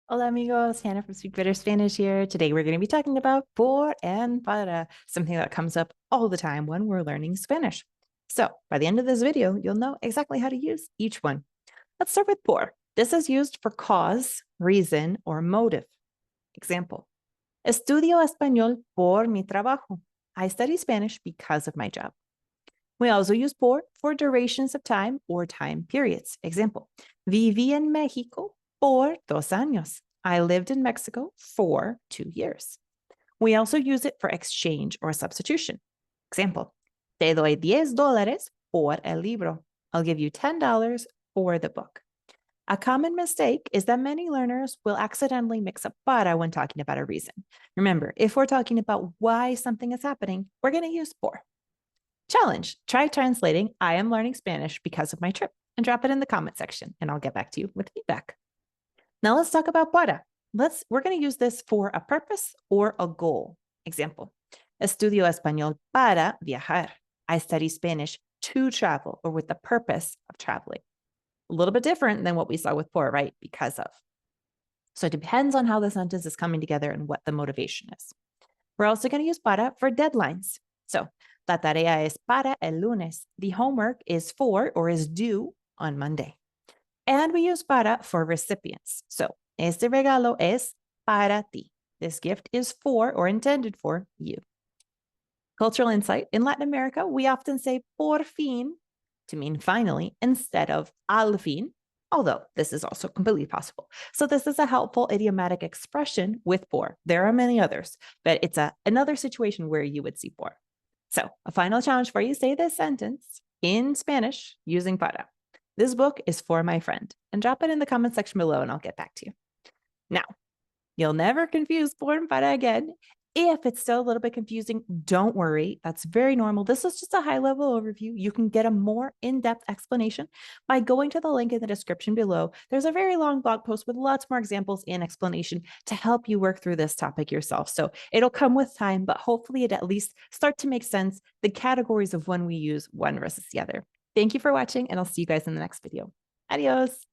Hola amigos, Hannah from Speak Better Spanish here. Today we're going to be talking about por and para, something that comes up all the time when we're learning Spanish. So by the end of this video, you'll know exactly how to use each one. Let's start with por. This is used for cause, reason, or motive. Example, estudio español por mi trabajo. I study Spanish because of my job. We also use por for durations of time or time periods. Example, viví en México por 2 años. I lived in Mexico for 2 years. We also use it for exchange or substitution. Example, te doy $10 por el libro. I'll give you $10 for the book. A common mistake is that many learners will accidentally mix up para when talking about a reason. Remember, if we're talking about why something is happening, we're going to use por. Challenge, try translating I am learning Spanish because of my trip and drop it in the comment section and I'll get back to you with feedback. Now let's talk about para. We're going to use this for a purpose or a goal. Example, estudio español para viajar. I study Spanish to travel or with the purpose of traveling. A little bit different than what we saw with por, right? Because of. So it depends on how the sentence is coming together and what the motivation is. We're also going to use para for deadlines. So, la tarea es para el lunes. The homework is for or is due on Monday. And we use para for recipients. So, este regalo es para ti. This gift is for or intended for you. Cultural insight. In Latin America, we often say por fin to mean finally instead of al fin, although this is also completely possible. So this is a helpful idiomatic expression with por. There are many others, but it's another situation where you would see por. So a final challenge for you, say this sentence in Spanish using para. This book is for my friend, and drop it in the comment section below and I'll get back to you. Now, you'll never confuse por and para again. If it's still a little bit confusing, don't worry. That's very normal. This is just a high-level overview. You can get a more in-depth explanation by going to the link in the description below. There's a very long blog post with lots more examples and explanation to help you work through this topic yourself. So it'll come with time, but hopefully it at least start to make sense, the categories of when we use one versus the other. Thank you for watching, and I'll see you guys in the next video. Adios.